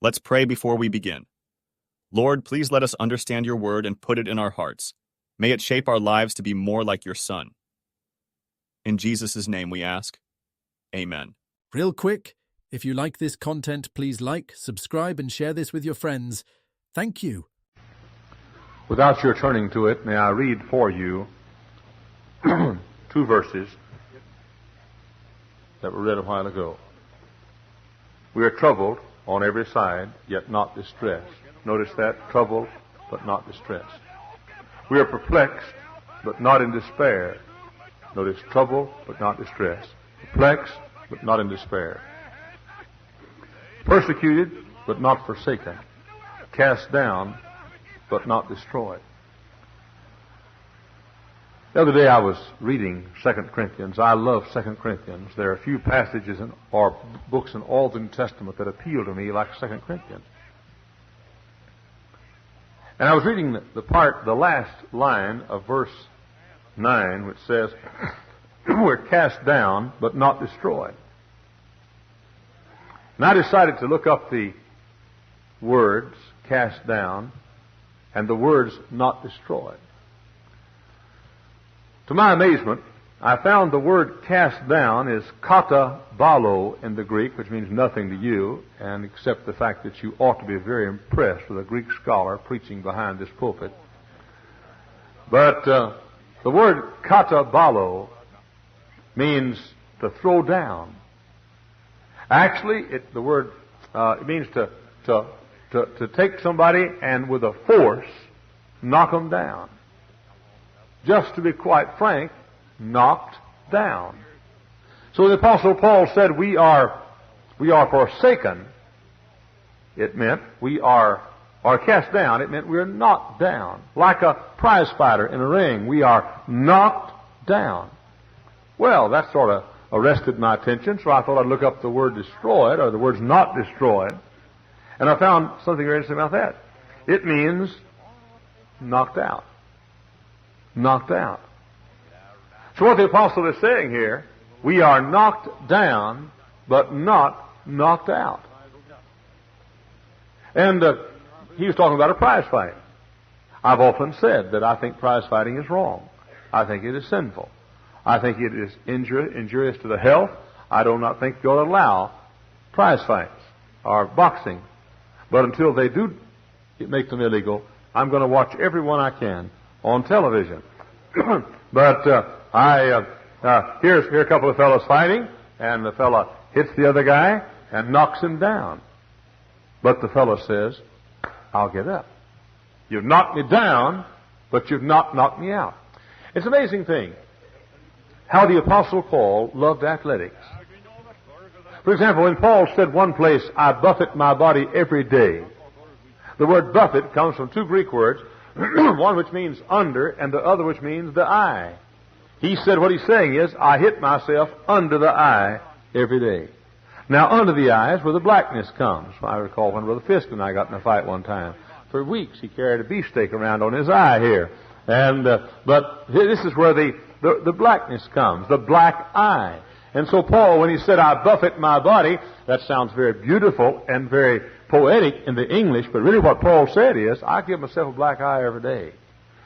Let's pray before we begin. Lord, please let us understand your word and put it in our hearts. May it shape our lives to be more like your Son. In Jesus' name we ask. Amen. Real quick, if you like this content, please like, subscribe, and share this with your friends. Thank you. Without your turning to it, may I read for you two verses that were read a while ago. We are troubled on every side, yet not distressed. Notice that, troubled, but not distressed. We are perplexed, but not in despair. Notice, troubled, but not distressed. Perplexed, but not in despair. Persecuted, but not forsaken. Cast down, but not destroyed. The other day I was reading 2 Corinthians. I love 2 Corinthians. There are a few passages or books in all the New Testament that appeal to me like 2 Corinthians. And I was reading the last line of verse 9, which says, we're cast down, but not destroyed. And I decided to look up the words, cast down, and the words, not destroyed. To my amazement, I found the word cast down is kata balo in the Greek, which means nothing to you, and except the fact that you ought to be very impressed with a Greek scholar preaching behind this pulpit. But the word kata balo means to throw down. Actually, it means to take somebody and with a force knock them down. Just to be quite frank, knocked down. So the Apostle Paul said we are forsaken. It meant we are cast down. It meant we are knocked down. Like a prize fighter in a ring, we are knocked down. Well, that sort of arrested my attention, so I thought I'd look up the word destroyed, or the words not destroyed. And I found something very interesting about that. It means knocked out. Knocked out. So what the apostle is saying here, we are knocked down, but not knocked out. And he was talking about a prize fight. I've often said that I think prize fighting is wrong. I think it is sinful. I think it is injurious to the health. I do not think you ought to allow prize fights or boxing. But until they do make them illegal, I'm going to watch every one I can on television. But here's a couple of fellows fighting, and the fellow hits the other guy and knocks him down. But the fellow says, I'll get up. You've knocked me down, but you've not knocked me out. It's an amazing thing how the Apostle Paul loved athletics. For example, when Paul said one place, I buffet my body every day, the word buffet comes from two Greek words, one which means under and the other which means the eye. He said what he's saying is, I hit myself under the eye every day. Now, under the eye is where the blackness comes. I recall when Brother Fisk and I got in a fight one time. For weeks he carried a beefsteak around on his eye here. And but this is where the blackness comes, the black eye. And so Paul, when he said, I buffet my body, that sounds very beautiful and very poetic in the English, but really what Paul said is, I give myself a black eye every day.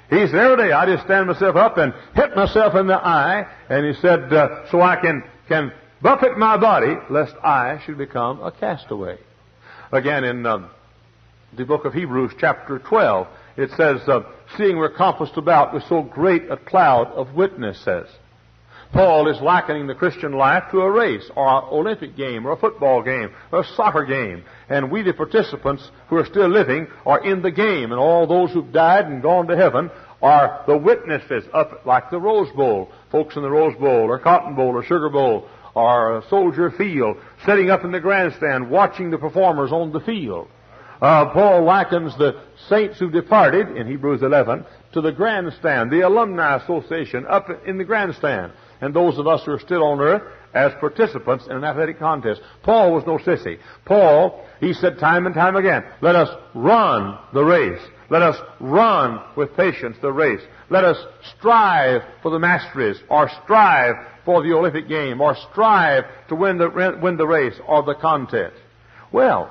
He said, every day I just stand myself up and hit myself in the eye, and he said, so I can buffet my body, lest I should become a castaway. Again, in the book of Hebrews, chapter 12, it says, seeing we're compassed about with so great a cloud of witnesses. Paul is likening the Christian life to a race, or an Olympic game, or a football game, or a soccer game. And we, the participants who are still living, are in the game. And all those who've died and gone to heaven are the witnesses up like the Rose Bowl. Folks in the Rose Bowl, or Cotton Bowl, or Sugar Bowl, or Soldier Field, sitting up in the grandstand, watching the performers on the field. Paul likens the saints who departed, in Hebrews 11, to the grandstand, the alumni association up in the grandstand. And those of us who are still on earth as participants in an athletic contest. Paul was no sissy. Paul, he said time and time again, let us run the race. Let us run with patience the race. Let us strive for the masteries, or strive for the Olympic game, or strive to win the race or the contest. Well,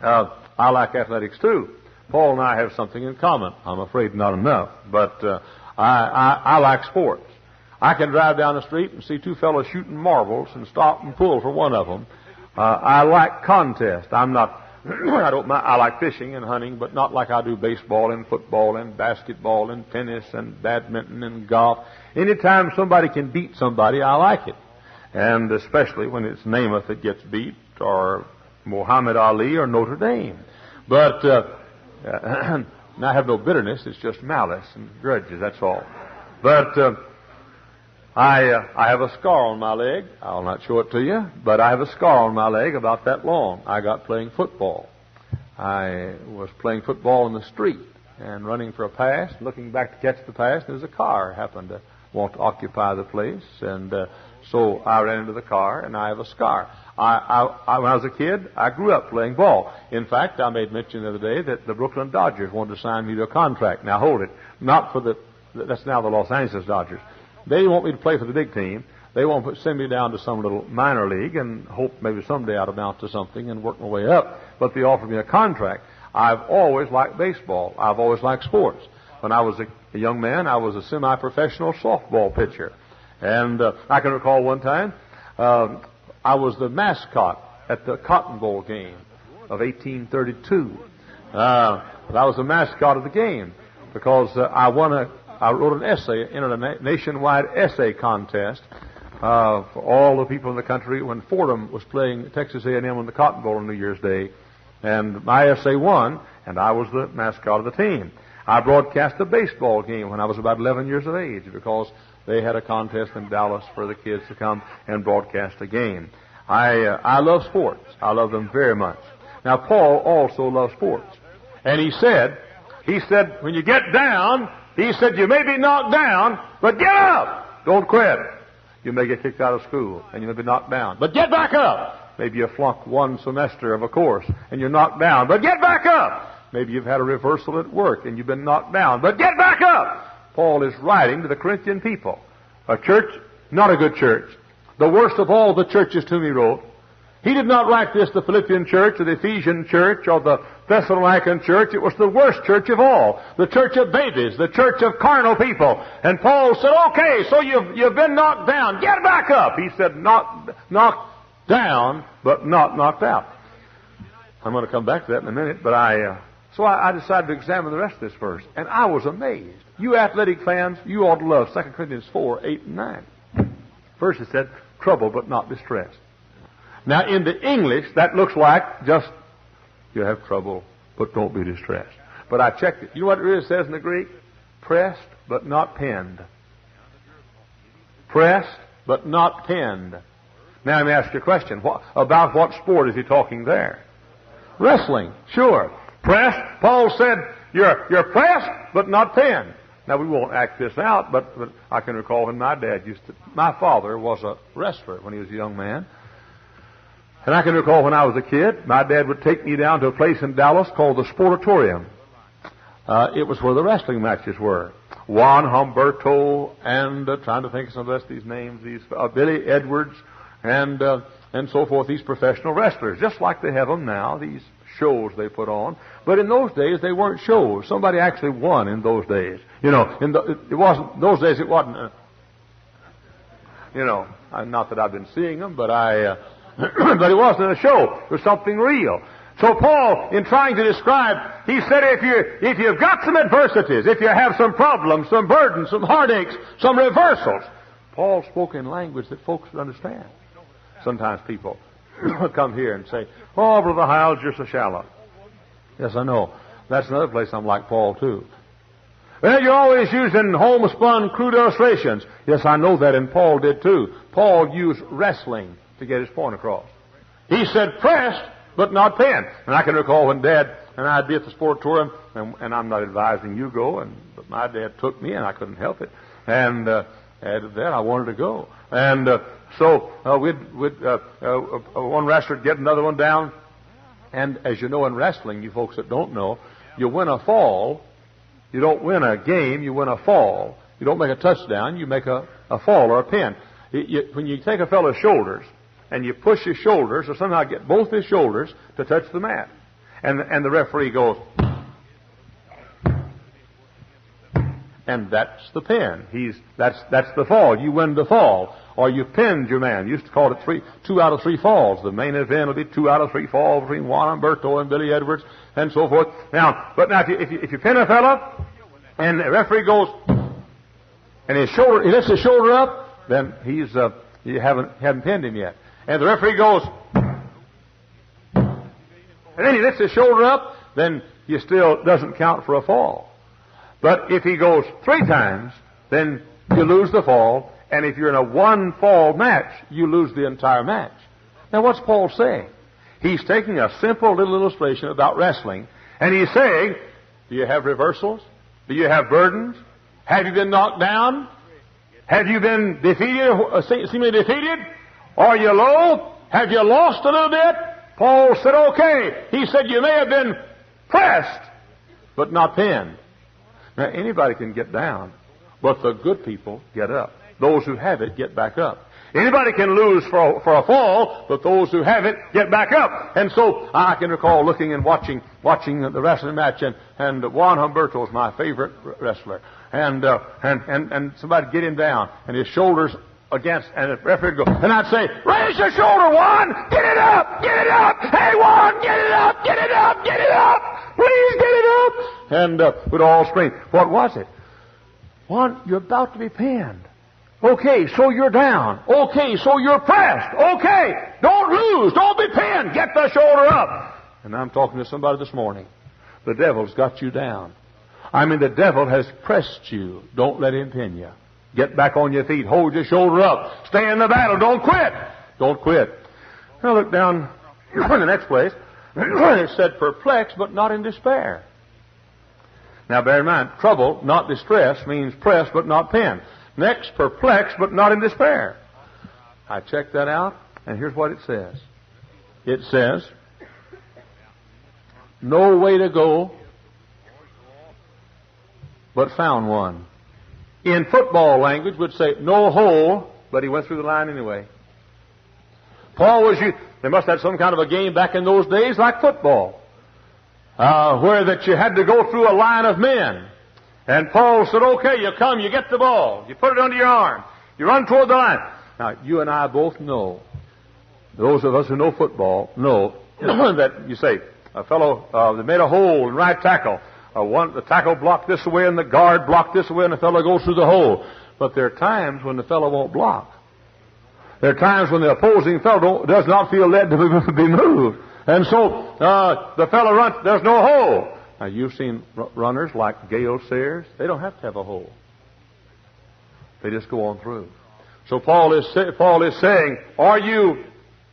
I like athletics too. Paul and I have something in common. I'm afraid not enough, but I like sports. I can drive down the street and see two fellows shooting marbles and stop and pull for one of them. I like contests. I'm not. I don't mind. I like fishing and hunting, but not like I do baseball and football and basketball and tennis and badminton and golf. Anytime somebody can beat somebody, I like it. And especially when it's Namath that gets beat, or Muhammad Ali, or Notre Dame. But and I have no bitterness. It's just malice and grudges. That's all. But I have a scar on my leg. I'll not show it to you, but I have a scar on my leg about that long. I got playing football. I was playing football in the street and running for a pass, looking back to catch the pass, and there's a car happened to want to occupy the place, and so I ran into the car, and I have a scar. When I was a kid, I grew up playing ball. In fact, I made mention the other day that the Brooklyn Dodgers wanted to sign me to a contract. Now, hold it. Not for that's now the Los Angeles Dodgers. They want me to play for the big team. They want to send me down to some little minor league and hope maybe someday I'd amount to something and work my way up. But they offered me a contract. I've always liked baseball. I've always liked sports. When I was a young man, I was a semi-professional softball pitcher. And I can recall one time, I was the mascot at the Cotton Bowl game of 1832. I was the mascot of the game because I wrote an essay, entered a nationwide essay contest for all the people in the country when Fordham was playing Texas A&M on the Cotton Bowl on New Year's Day. And my essay won, and I was the mascot of the team. I broadcast a baseball game when I was about 11 years of age because they had a contest in Dallas for the kids to come and broadcast a game. I love sports. I love them very much. Now, Paul also loves sports. And he said, when you get down, he said, you may be knocked down, but get up. Don't quit. You may get kicked out of school, and you may be knocked down, but get back up. Maybe you flunked one semester of a course, and you're knocked down, but get back up. Maybe you've had a reversal at work, and you've been knocked down, but get back up. Paul is writing to the Corinthian people. A church, not a good church. The worst of all the churches to whom he wrote. He did not write this to the Philippian church, or the Ephesian church, or the Thessalonican church. It was the worst church of all. The church of babies, the church of carnal people. And Paul said, okay, so you've been knocked down. Get back up. He said, knocked down, but not knocked out. I'm going to come back to that in a minute, but so I decided to examine the rest of this verse. And I was amazed. You athletic fans, you ought to love 2 Corinthians 4, 8, and 9. First it said, trouble but not distress. Now, in the English, that looks like just, you have trouble, but don't be distressed. But I checked it. You know what it really says in the Greek? Pressed, but not penned. Pressed, but not penned. Now, let me ask you a question. About what sport is he talking there? Wrestling, sure. Pressed, Paul said, you're pressed, but not penned. Now, we won't act this out, but I can recall when my father was a wrestler when he was a young man. And I can recall when I was a kid, my dad would take me down to a place in Dallas called the Sportatorium. It was where the wrestling matches were. Juan Humberto and trying to think of some of the rest of these names, Billy Edwards and so forth, these professional wrestlers, just like they have them now, these shows they put on. But in those days, they weren't shows. Somebody actually won in those days. It wasn't, those days it wasn't, not that I've been seeing them, but but it wasn't a show. It was something real. So Paul, in trying to describe, he said if you've got some adversities, if you have some problems, some burdens, some heartaches, some reversals, Paul spoke in language that folks would understand. Sometimes people come here and say, oh, Brother Hyles, you're so shallow. Yes, I know. That's another place I'm like Paul, too. Well, you're always using homespun, crude illustrations. Yes, I know that, and Paul did, too. Paul used wrestling to get his point across. He said pressed, but not penned. And I can recall when Dad and I'd be at the Sportatorium, and I'm not advising you go, but my dad took me, and I couldn't help it. And added that, I wanted to go. And so one wrestler would get another one down. And as you know in wrestling, you folks that don't know, you win a fall. You don't win a game, you win a fall. You don't make a touchdown, you make a fall or a pin. When you take a fellow's shoulders, and you push his shoulders, or somehow get both his shoulders to touch the mat. And the referee goes, and that's the pin. That's the fall. You win the fall. Or you pinned your man. You used to call it 2 out of 3 falls. The main event will be 2 out of 3 falls between Juan Humberto and Billy Edwards and so forth. Now, if you pin a fella and the referee goes and he lifts his shoulder up, then you haven't pinned him yet. And the referee goes and then he lifts his shoulder up, then you still doesn't count for a fall. But if he goes 3 times, then you lose the fall. And if you're in a 1-fall match, you lose the entire match. Now what's Paul saying? He's taking a simple little illustration about wrestling, and he's saying, do you have reversals? Do you have burdens? Have you been knocked down? Have you been defeated, seemingly defeated? Are you low? Have you lost a little bit? Paul said, okay. He said, you may have been pressed, but not pinned. Now anybody can get down, but the good people get up. Those who have it get back up. Anybody can lose for a fall, but those who have it get back up. And so I can recall looking and watching the wrestling match, and Juan Humberto is my favorite wrestler. And somebody get him down, and his shoulders against, and the referee would go, and I'd say, raise your shoulder, Juan! Get it up! Get it up! Hey, Juan! Get it up! Get it up! Get it up! Please get it up! And we'd all scream. What was it? Juan, you're about to be pinned. Okay, so you're down. Okay, so you're pressed. Okay, don't lose. Don't be pinned. Get the shoulder up. And I'm talking to somebody this morning. The devil's got you down. I mean, the devil has pressed you. Don't let him pin you. Get back on your feet. Hold your shoulder up. Stay in the battle. Don't quit. Don't quit. Now look down in the next place. It said perplexed, but not in despair. Now bear in mind, trouble, not distress, means pressed, but not pinned. Next, perplexed, but not in despair. I checked that out, and here's what it says. It says, no way to go, but found one. In football language, would say, no hole, but he went through the line anyway. They must have had some kind of a game back in those days like football, where that you had to go through a line of men. And Paul said, okay, you come, you get the ball, you put it under your arm, you run toward the line. Now, you and I both know, those of us who know football know that you say, a fellow, they made a hole in right tackle. The tackle blocked this way and the guard blocked this way and the fellow goes through the hole. But there are times when the fellow won't block. There are times when the opposing fellow does not feel led to be moved. And so, the fellow runs, there's no hole. Now, you've seen runners like Gale Sayers. They don't have to have a hole. They just go on through. So Paul is saying, are you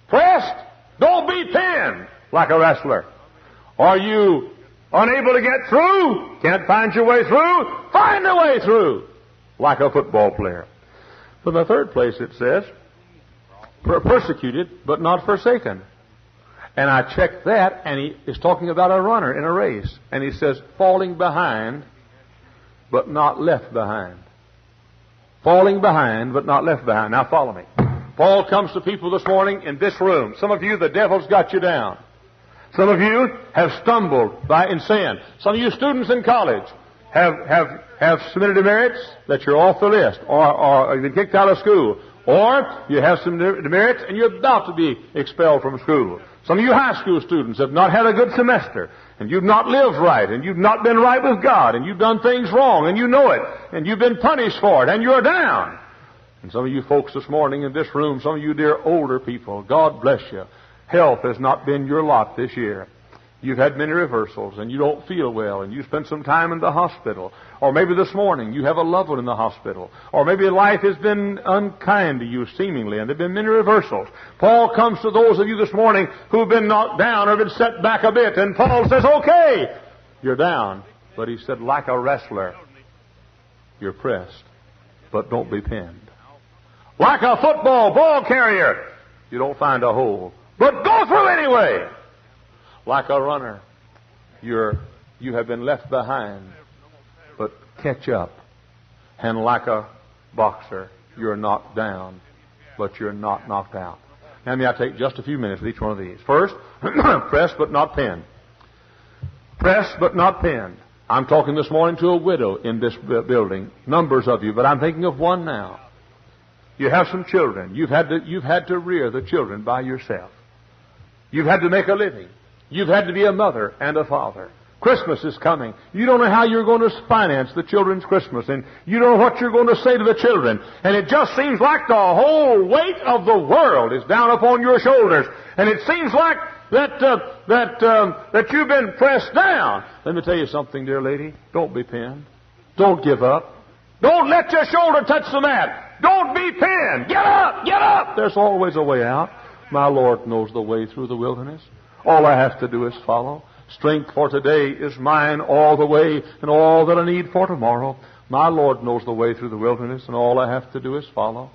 pressed? Don't be pinned like a wrestler. Are you unable to get through? Can't find your way through? Find a way through like a football player. But in the third place it says, persecuted but not forsaken. And I checked that, and he is talking about a runner in a race. And he says, falling behind, but not left behind. Falling behind, but not left behind. Now follow me. Paul comes to people this morning in this room. Some of you, the devil's got you down. Some of you have stumbled in sin. Some of you students in college have submitted demerits that you're off the list, or you've been kicked out of school. Or you have some demerits and you're about to be expelled from school. Some of you high school students have not had a good semester, and you've not lived right, and you've not been right with God, and you've done things wrong, and you know it, and you've been punished for it, and you're down. And some of you folks this morning in this room, some of you dear older people, God bless you. Health has not been your lot this year. You've had many reversals, and you don't feel well, and you spent some time in the hospital. Or maybe this morning you have a loved one in the hospital. Or maybe life has been unkind to you, seemingly, and there have been many reversals. Paul comes to those of you this morning who've been knocked down or been set back a bit, and Paul says, okay, you're down. But he said, like a wrestler, you're pressed, but don't be pinned. Like a football ball carrier, you don't find a hole, but go through anyway. Like a runner, you have been left behind, but catch up. And like a boxer, you're knocked down, but you're not knocked out. Now, may I take just a few minutes with each one of these. First, pressed but not pinned. Pressed but not pinned. I'm talking this morning to a widow in this building. Numbers of you, but I'm thinking of one now. You have some children. You've had to rear the children by yourself. You've had to make a living. You've had to be a mother and a father. Christmas is coming. You don't know how you're going to finance the children's Christmas, and you don't know what you're going to say to the children. And it just seems like the whole weight of the world is down upon your shoulders. And it seems like that you've been pressed down. Let me tell you something, dear lady. Don't be pinned. Don't give up. Don't let your shoulder touch the mat. Don't be pinned. Get up! Get up! There's always a way out. My Lord knows the way through the wilderness. All I have to do is follow. Strength for today is mine all the way, and all that I need for tomorrow. My Lord knows the way through the wilderness, and all I have to do is follow.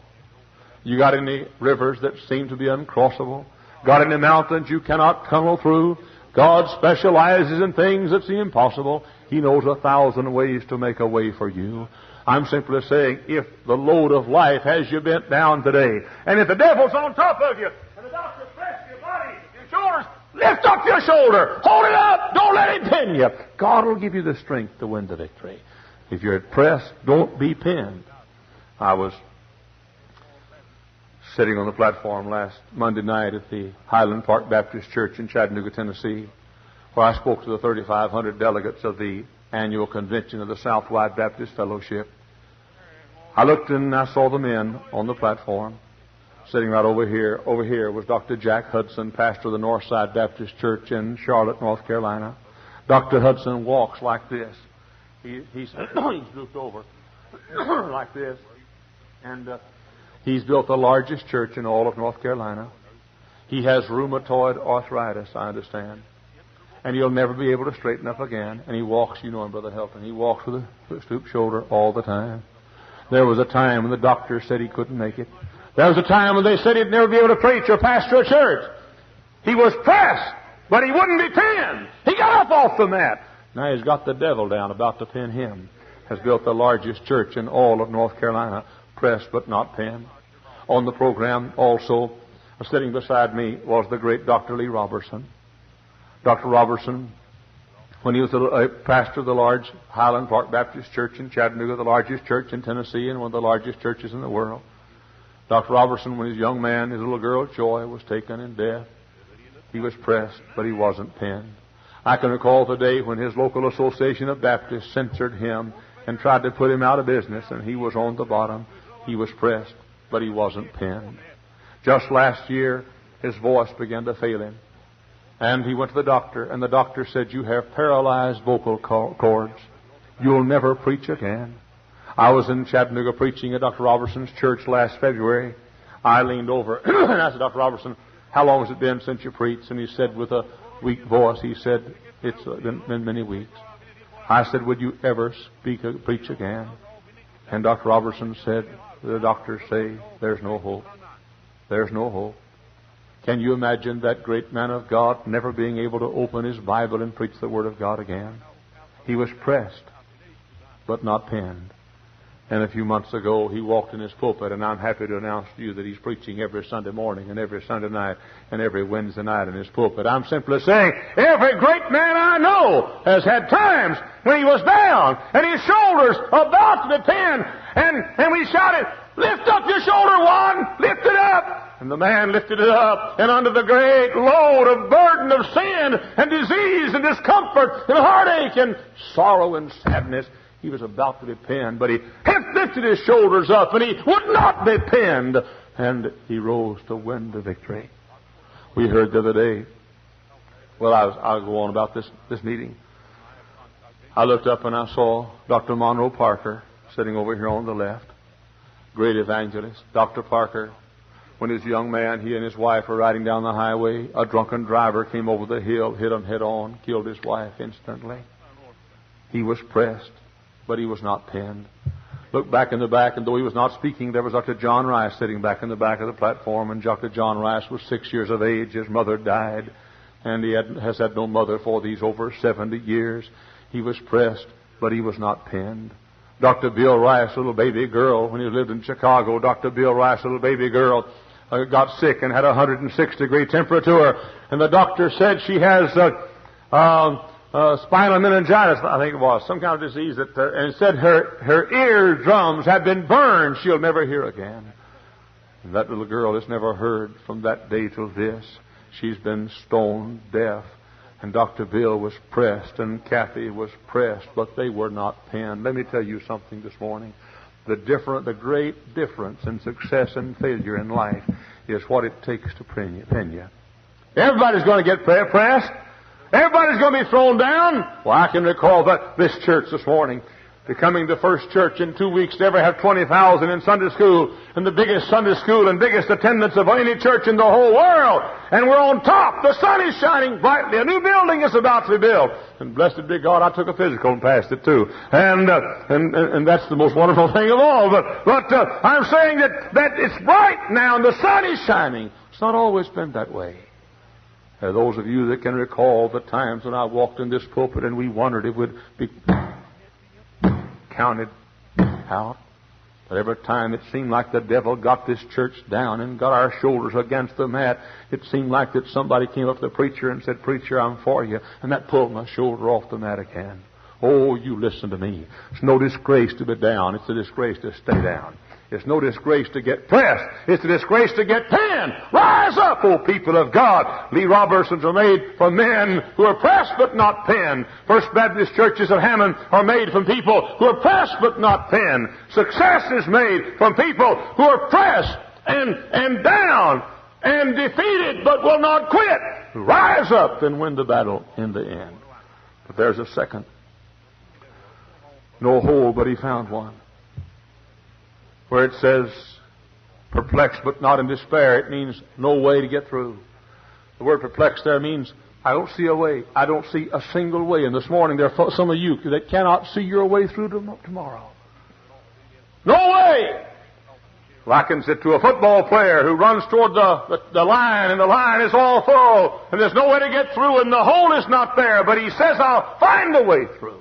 You got any rivers that seem to be uncrossable? Got any mountains you cannot tunnel through? God specializes in things that seem impossible. He knows 1,000 ways to make a way for you. I'm simply saying, if the load of life has you bent down today, and if the devil's on top of you, and the doctor pressed your body, your shoulders, lift up your shoulder. Hold it up. Don't let it pin you. God will give you the strength to win the victory. If you're pressed, don't be pinned. I was sitting on the platform last Monday night at the Highland Park Baptist Church in Chattanooga, Tennessee, where I spoke to the 3,500 delegates of the annual convention of the Southwide Baptist Fellowship. I looked and I saw the men on the platform. Sitting right over here. Over here was Dr. Jack Hudson, pastor of the Northside Baptist Church in Charlotte, North Carolina. Dr. Hudson walks like this. He's drooped over like this. And he's built the largest church in all of North Carolina. He has rheumatoid arthritis, I understand. And he'll never be able to straighten up again. And he walks, you know him, Brother Helton, he walks with a stooped shoulder all the time. There was a time when the doctor said he couldn't make it. There was a time when they said he'd never be able to preach or pastor a church. He was pressed, but he wouldn't be pinned. He got up off the mat. Now he's got the devil down, about to pin him. Has built the largest church in all of North Carolina, pressed but not pinned. On the program also, sitting beside me, was the great Dr. Lee Robertson. Dr. Robertson, when he was a pastor of the large Highland Park Baptist Church in Chattanooga, the largest church in Tennessee and one of the largest churches in the world. Dr. Robertson, when he was a young man, his little girl, Joy, was taken in death. He was pressed, but he wasn't pinned. I can recall the day when his local association of Baptists censored him and tried to put him out of business, and he was on the bottom. He was pressed, but he wasn't pinned. Just last year, his voice began to fail him. And he went to the doctor, and the doctor said, "You have paralyzed vocal cords. You'll never preach again." I was in Chattanooga preaching at Dr. Robertson's church last February. I leaned over and I said, "Dr. Robertson, how long has it been since you preached?" And he said with a weak voice, he said, "It's been many weeks." I said, "Would you ever preach again?" And Dr. Robertson said, "The doctors say there's no hope. There's no hope." Can you imagine that great man of God never being able to open his Bible and preach the Word of God again? He was pressed, but not pinned. And a few months ago, he walked in his pulpit, and I'm happy to announce to you that he's preaching every Sunday morning and every Sunday night and every Wednesday night in his pulpit. I'm simply saying, every great man I know has had times when he was down and his shoulders about to be pinned, and we shouted, "Lift up your shoulder, one! Lift it up!" And the man lifted it up, and under the great load of burden of sin and disease and discomfort and heartache and sorrow and sadness, he was about to be pinned, but he lifted his shoulders up, and he would not be pinned, and he rose to win the victory. We heard the other day, well, I'll go on about this meeting. I looked up and I saw Dr. Monroe Parker sitting over here on the left, great evangelist. Dr. Parker, when he was a young man, he and his wife were riding down the highway. A drunken driver came over the hill, hit him head on, killed his wife instantly. He was pressed, but he was not pinned. Look back in the back, and though he was not speaking, there was Dr. John Rice sitting back in the back of the platform, and Dr. John Rice was 6 years of age. His mother died, and he has had no mother for these over 70 years. He was pressed, but he was not pinned. Dr. Bill Rice, little baby girl, when he lived in Chicago, Dr. Bill Rice, little baby girl, got sick and had a 106-degree temperature, and the doctor said she has spinal meningitis, I think it was, some kind of disease that, and it said her eardrums had been burned. She'll never hear again. And that little girl has never heard from that day till this. She's been stone deaf. And Dr. Bill was pressed, and Kathy was pressed, but they were not penned. Let me tell you something this morning. The great difference in success and failure in life is what it takes to pen you. Everybody's going to get pressed. Everybody's going to be thrown down. Well, I can recall that this church this morning, becoming the first church in 2 weeks to ever have 20,000 in Sunday school, and the biggest Sunday school and biggest attendance of any church in the whole world. And we're on top. The sun is shining brightly. A new building is about to be built. And blessed be God, I took a physical and passed it too. And that's the most wonderful thing of all. But I'm saying that it's bright now and the sun is shining. It's not always been that way. There are those of you that can recall the times when I walked in this pulpit and we wondered if it would be counted out. But every time it seemed like the devil got this church down and got our shoulders against the mat, it seemed like that somebody came up to the preacher and said, "Preacher, I'm for you." And that pulled my shoulder off the mat again. Oh, you listen to me. It's no disgrace to be down. It's a disgrace to stay down. It's no disgrace to get pressed. It's a disgrace to get penned. Rise up, O people of God. Lee Robertsons are made from men who are pressed but not penned. First Baptist churches of Hammond are made from people who are pressed but not penned. Success is made from people who are pressed and down and defeated but will not quit. Rise up and win the battle in the end. But there's a second. No hole, but he found one. Where it says, perplexed but not in despair, it means no way to get through. The word perplexed there means, I don't see a way. I don't see a single way. And this morning there are some of you that cannot see your way through tomorrow. No way! Likens it to a football player who runs toward the line, and the line is all full, and there's no way to get through, and the hole is not there, but he says, I'll find a way through.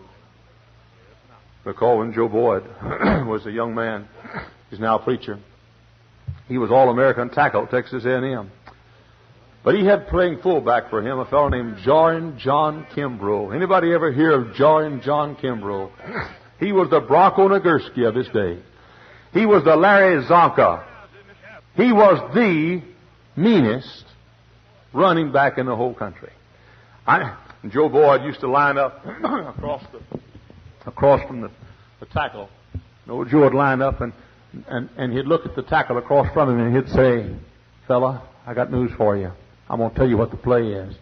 Recall when Joe Boyd was a young man. He's now a preacher. He was All-American tackle at Texas A&M. But he had playing fullback for him a fellow named John Kimbrough. Anybody ever hear of John Kimbrough? He was the Bronco Nagurski of his day. He was the Larry Zonka. He was the meanest running back in the whole country. Joe Boyd used to line up across from the tackle. And old Joe would line up and he'd look at the tackle across from him and he'd say, "Fella, I got news for you. I'm going to tell you what the play is."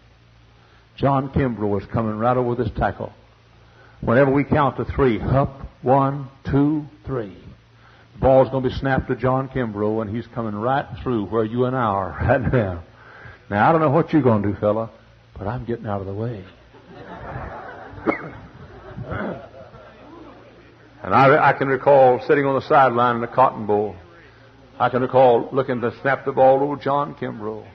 John Kimbrough is coming right over this tackle. Whenever we count to three, up, 1, 2, 3. The ball's going to be snapped to John Kimbrough, and he's coming right through where you and I are right now. Now, I don't know what you're going to do, fella, but I'm getting out of the way. And I can recall sitting on the sideline in the Cotton Bowl. I can recall looking to snap the ball to old John Kimbrough.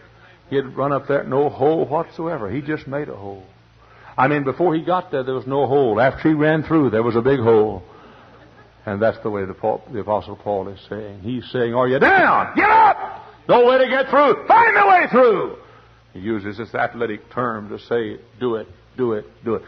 He'd run up there, no hole whatsoever. He just made a hole. I mean, before he got there was no hole. After he ran through, there was a big hole. And that's the way the Apostle Paul is saying. He's saying, are you down? Get up! No way to get through. Find a way through. He uses this athletic term to say, do it, do it, do it.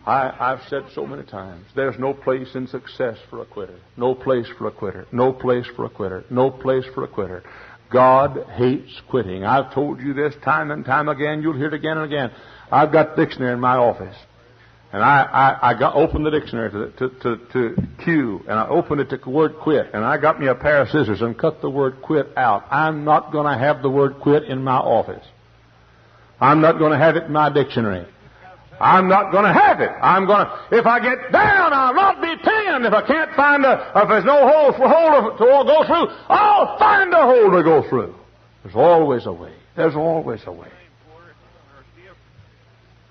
I've said so many times, there's no place in success for a quitter. No place for a quitter. No place for a quitter. No place for a quitter. God hates quitting. I've told you this time and time again. You'll hear it again and again. I've got a dictionary in my office. And I opened the dictionary to Q, and I opened it to the word quit, and I got me a pair of scissors and cut the word quit out. I'm not going to have the word quit in my office. I'm not going to have it in my dictionary. I'm not going to have it. If I get down, I'll not be pinned. If I can't find if there's no hole to go through, I'll find a hole to go through. There's always a way. There's always a way.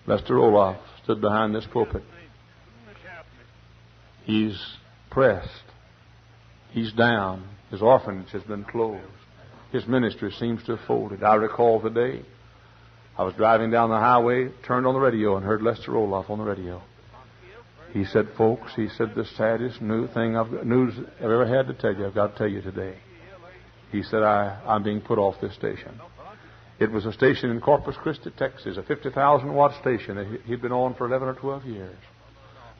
Lester Olaf stood behind this pulpit. He's pressed. He's down. His orphanage has been closed. His ministry seems to have folded. I recall the day I was driving down the highway, turned on the radio, and heard Lester Olaf on the radio. He said, folks, he said, the saddest news I've ever had to tell you, I've got to tell you today. He said, I'm being put off this station. It was a station in Corpus Christi, Texas, a 50,000-watt station that he'd been on for 11 or 12 years.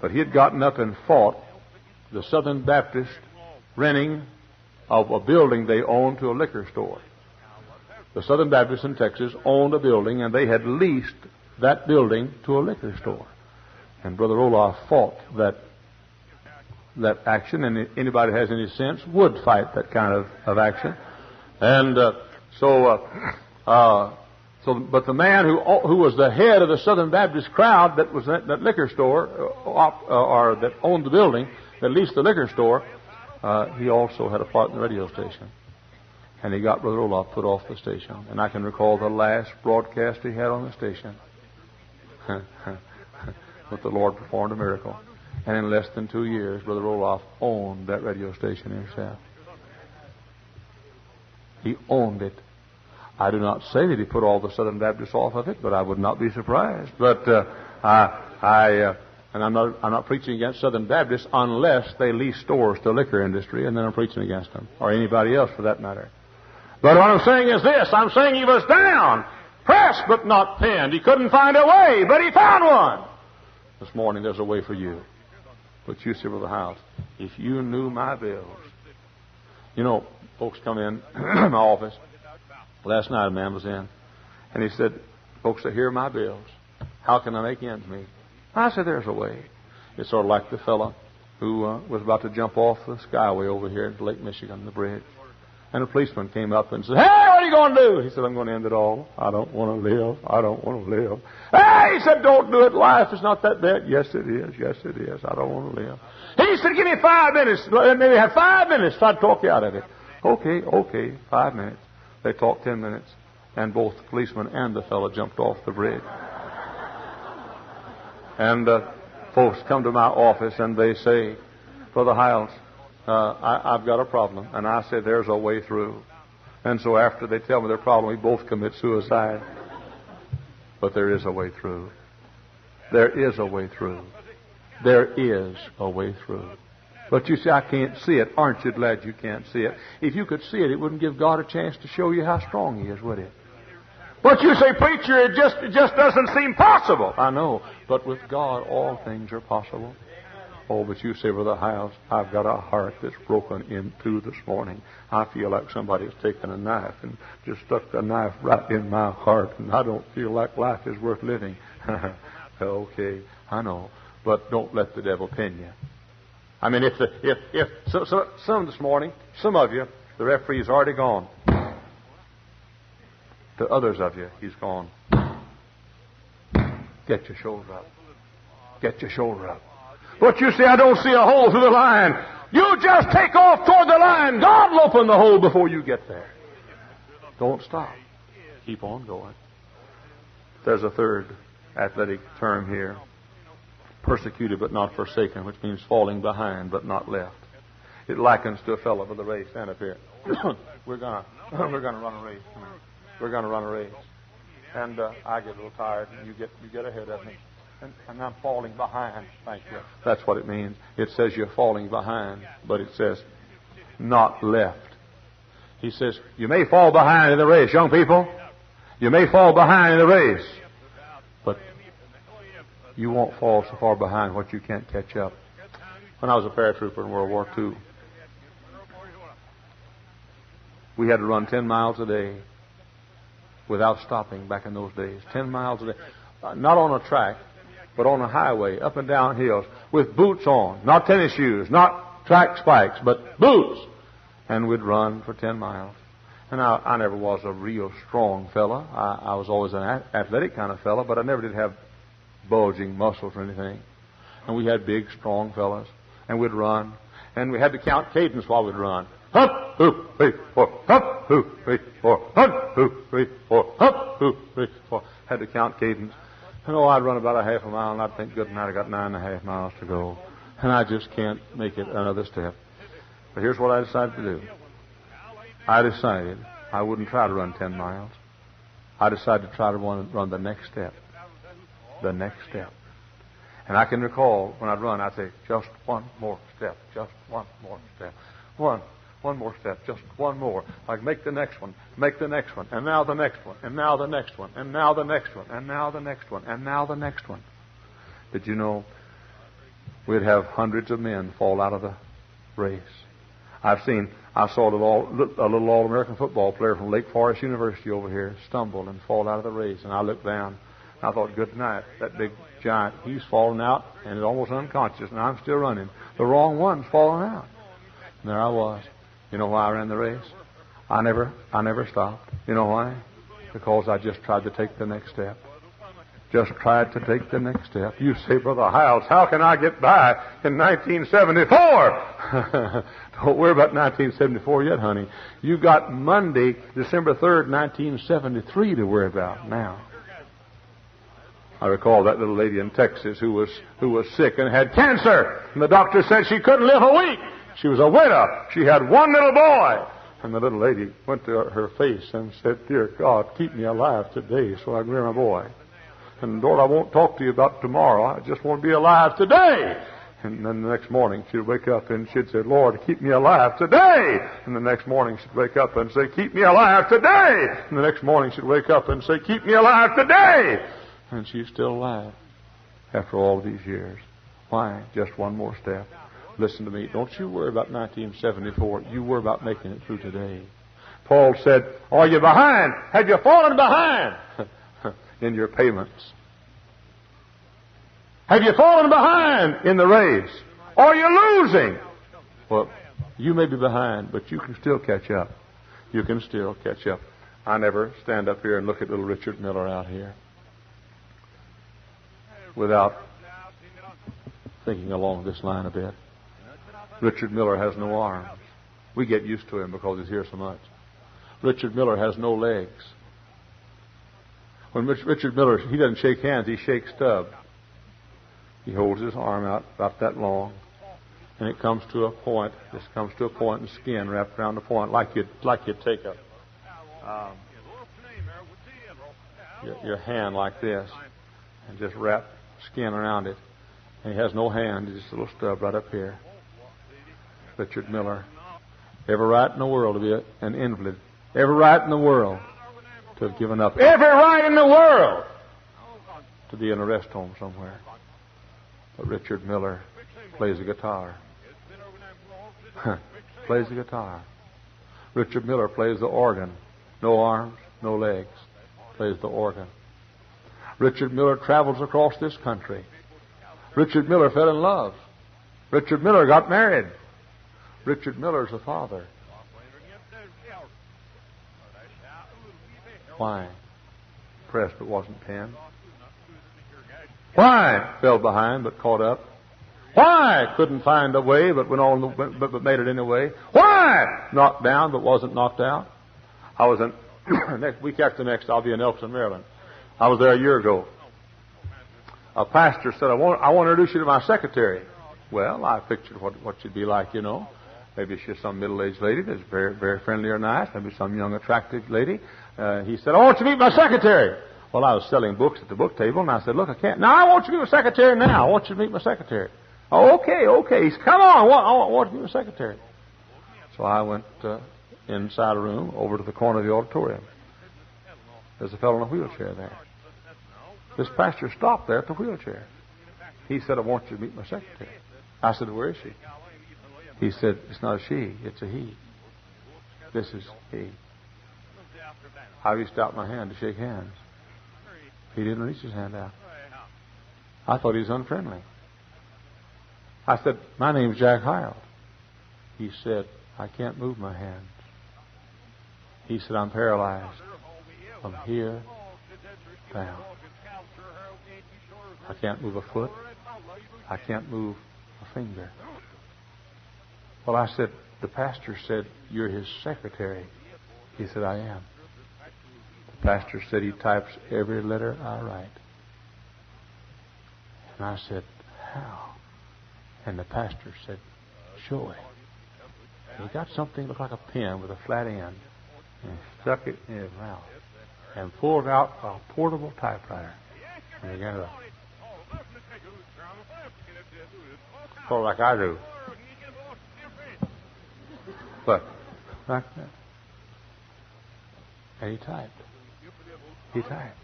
But he had gotten up and fought the Southern Baptist renting of a building they owned to a liquor store. The Southern Baptists in Texas owned a building, and they had leased that building to a liquor store. And Brother Olaf fought that action, and anybody who has any sense would fight that kind of action. And but the man who was the head of the Southern Baptist crowd that was that liquor store, or that owned the building, that leased the liquor store, he also had a part in the radio station. And he got Brother Olaf put off the station. And I can recall the last broadcast he had on the station. But the Lord performed a miracle. And in less than 2 years, Brother Olaf owned that radio station himself. He owned it. I do not say that he put all the Southern Baptists off of it, but I would not be surprised. But and I'm not preaching against Southern Baptists unless they lease stores to the liquor industry, and then I'm preaching against them, or anybody else for that matter. But what I'm saying is this: I'm saying he was down, pressed but not pinned. He couldn't find a way, but he found one. This morning there's a way for you. But you see, Brother Hyles, if you knew my bills. You know, folks come in my office. Last night a man was in, and he said, folks, here are my bills. How can I make ends meet? I said, there's a way. It's sort of like the fellow who was about to jump off the skyway over here at Lake Michigan, the bridge. And a policeman came up and said, hey, what are you going to do? He said, I'm going to end it all. I don't want to live. I don't want to live. Hey, he said, don't do it. Life is not that bad. Yes, it is. Yes, it is. I don't want to live. He said, give me 5 minutes. Let me have 5 minutes. Try to talk you out of it. Okay, 5 minutes. They talked 10 minutes, and both the policeman and the fellow jumped off the bridge. And folks come to my office, and they say, Brother Hyles, I've got a problem. And I said, there's a way through. And so after they tell me their problem, we both commit suicide. But there is a way through. There is a way through. There is a way through. But you see, I can't see it. Aren't you glad you can't see it? If you could see it, it wouldn't give God a chance to show you how strong He is, would it? But you say, preacher, it just doesn't seem possible. I know, but with God, all things are possible. Oh, but you say, Brother Hyles, I've got a heart that's broken in two this morning. I feel like somebody's taken a knife and just stuck the knife right in my heart, and I don't feel like life is worth living. Okay, I know, but don't let the devil pin you. I mean, some this morning, some of you, the referee's already gone. To others of you, he's gone. Get your shoulder up. Get your shoulder up. But you see, I don't see a hole through the line. You just take off toward the line. God will open the hole before you get there. Don't stop. Keep on going. There's a third athletic term here. Persecuted but not forsaken, which means falling behind but not left. It likens to a fellow with a race. Stand up here. We're gonna run a race. We're gonna run a race. And I get a little tired, and you get ahead of me. And I'm falling behind. Thank you. That's what it means. It says you're falling behind, but it says not left. He says, you may fall behind in the race, young people. You may fall behind in the race. But you won't fall so far behind what you can't catch up. When I was a paratrooper in World War II, we had to run 10 miles a day without stopping back in those days. 10 miles a day. Not on a track, but on a highway, up and down hills, with boots on. Not tennis shoes, not track spikes, but boots. And we'd run for 10 miles. And I never was a real strong fella. I was always an athletic kind of fella, but I never did have bulging muscles or anything. And we had big, strong fellas. And we'd run. And we had to count cadence while we'd run. Hup, hoop, 3, 4. Hup, hoop, 3, 4. Hup, hoop, 3, 4. Hup, hoop, 3, 4. Had to count cadence. And I'd run about a half a mile, and I'd think, good night, I got 9.5 miles to go. And I just can't make it another step. But here's what I decided to do. I decided I wouldn't try to run 10 miles. I decided to try to run the next step. The next step. And I can recall when I'd run, I'd say, just one more step. Just one more step. One one more step, just one more. Like make the next one, make the next one, and now the next one, and now the next one, and now the next one, and now the next one, and now the next one. Did you know we'd have hundreds of men fall out of the race? I saw a little All-American football player from Lake Forest University over here stumble and fall out of the race. And I looked down, and I thought, good night, that big giant, he's fallen out and is almost unconscious, and I'm still running. The wrong one's fallen out. And there I was. You know why I ran the race? I never stopped. You know why? Because I just tried to take the next step. Just tried to take the next step. You say, Brother Hyles, how can I get by in 1974? Don't worry about 1974 yet, honey. You got Monday, December 3rd, 1973 to worry about now. I recall that little lady in Texas who was sick and had cancer, and the doctor said she couldn't live a week. She was a widow. She had one little boy. And the little lady went to her face and said, Dear God, keep me alive today so I can rear my boy. And Lord, I won't talk to you about tomorrow. I just want to be alive today. And then the next morning she'd wake up and she'd say, Lord, keep me alive today. And the next morning she'd wake up and say, keep me alive today. And the next morning she'd wake up and say, keep me alive today. And she's still alive after all these years. Why? Just one more step. Listen to me. Don't you worry about 1974. You worry about making it through today. Paul said, are you behind? Have you fallen behind in your payments? Have you fallen behind in the race? Are you losing? Well, you may be behind, but you can still catch up. You can still catch up. I never stand up here and look at little Richard Miller out here without thinking along this line a bit. Richard Miller has no arms. We get used to him because he's here so much. Richard Miller has no legs. When Richard Miller, he doesn't shake hands, he shakes stub. He holds his arm out about that long, and it comes to a point. This comes to a point, and skin wrapped around the point, like you'd take your hand like this, and just wrap skin around it. And he has no hand; he's just a little stub right up here. Richard Miller, every right in the world to be an invalid, every right in the world to have given up, every right in the world to be in a rest home somewhere. But Richard Miller plays the guitar. Plays the guitar. Richard Miller plays the organ. No arms, no legs. Plays the organ. Richard Miller travels across this country. Richard Miller fell in love. Richard Miller got married. Richard Miller's a father. Why? Pressed but wasn't pinned. Why? Fell behind but caught up. Why? Couldn't find a way but went on, but made it anyway. Why? Knocked down but wasn't knocked out. I was in next week after next. I'll be in Elkton, Maryland. I was there a year ago. A pastor said, "I want to introduce you to my secretary." Well, I pictured what she'd be like, you know. Maybe she's some middle-aged lady that's very, very friendly or nice. Maybe some young, attractive lady. He said, "I want you to meet my secretary." Well, I was selling books at the book table, and I said, "Look, I can't. Now, I want you to meet my secretary now. I want you to meet my secretary." "Oh, okay. He said, "Come on. I want you to meet my secretary." So I went inside a room over to the corner of the auditorium. There's a fellow in a wheelchair there. This pastor stopped there at the wheelchair. He said, "I want you to meet my secretary." I said, "Where is she?" He said, "It's not a she, it's a he. This is he." I reached out my hand to shake hands. He didn't reach his hand out. I thought he was unfriendly. I said, "My name's Jack Hyles." He said, "I can't move my hands." He said, "I'm paralyzed from here down. I can't move a foot. I can't move a finger." Well, I said, "The pastor said you're his secretary." He said, "I am." The pastor said he types every letter I write. And I said, "How?" And the pastor said, "Show him." And he got something that looked like a pen with a flat end, and he stuck it in his mouth and pulled out a portable typewriter and began to go like I do. But like that. And he typed. He typed.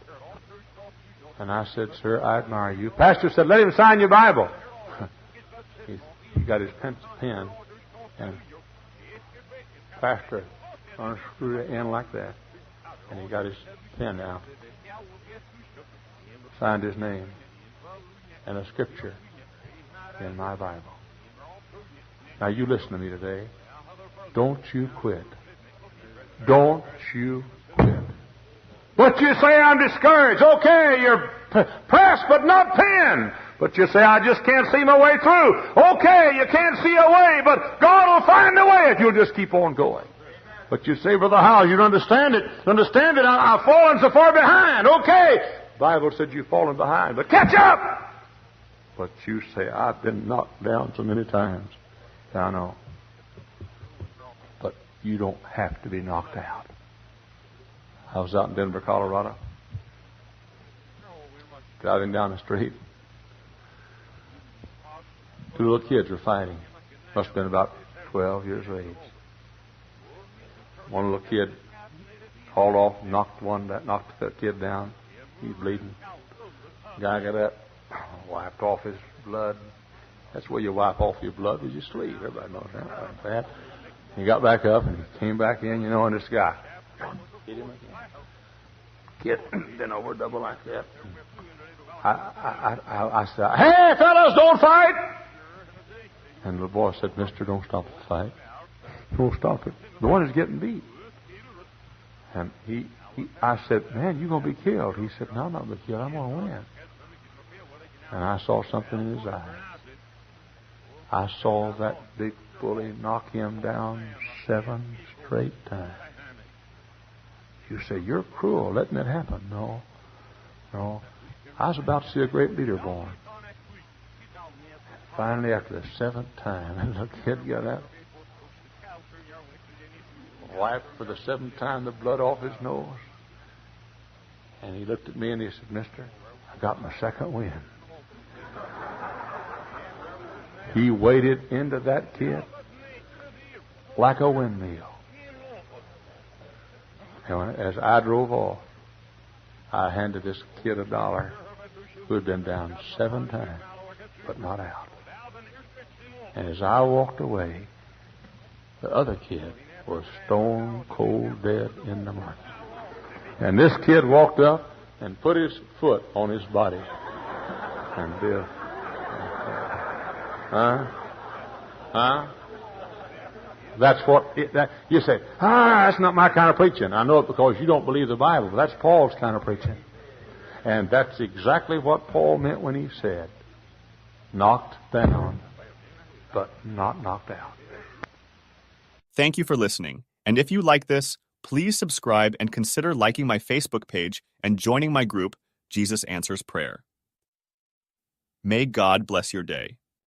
And I said, sir, I admire you. Pastor said, let him sign your Bible. He got his pen, and Pastor unscrewed it in like that. And he got his pen out. Signed his name and a scripture in my Bible. Now you listen to me today. Don't you quit. Don't you quit. But you say, I'm discouraged. Okay, you're pressed but not pinned. But you say, I just can't see my way through. Okay, you can't see a way, but God will find a way if you'll just keep on going. But you say, Brother Hyles, you don't understand it. Understand it, I've fallen so far behind. Okay. The Bible said you've fallen behind, but catch up. But you say, I've been knocked down so many times. I know. But you don't have to be knocked out. I was out in Denver, Colorado, driving down the street. Two little kids were fighting. Must have been about 12 years of age. One little kid hauled off, knocked the kid down. He's bleeding. The guy got up, wiped off his blood. That's where you wipe off your blood with your sleeve. Everybody knows that. Like that. He got back up and he came back in, and this guy hit him again. Kid bent over double like that. I said, hey, fellas, don't fight! And the boy said, mister, don't stop the fight. Don't stop it. The one is getting beat. And I said, man, you're going to be killed. He said, no, I'm not going to be killed. I'm going to win. And I saw something in his eyes. I saw that big bully knock him down 7 straight times. You say, you're cruel, letting that happen. No. I was about to see a great leader born. Finally, after the 7th time, the kid got up, wiped for the 7th time the blood off his nose. And he looked at me and he said, mister, I got my second win. He waded into that kid like a windmill. And as I drove off, I handed this kid $1 who had been down 7 times, but not out. And as I walked away, the other kid was stone cold dead in the mud. And this kid walked up and put his foot on his body and did. That's what you say. That's not my kind of preaching. I know it because you don't believe the Bible. But that's Paul's kind of preaching, and that's exactly what Paul meant when he said, "Knocked down, but not knocked out." Thank you for listening. And if you like this, please subscribe and consider liking my Facebook page and joining my group, Jesus Answers Prayer. May God bless your day.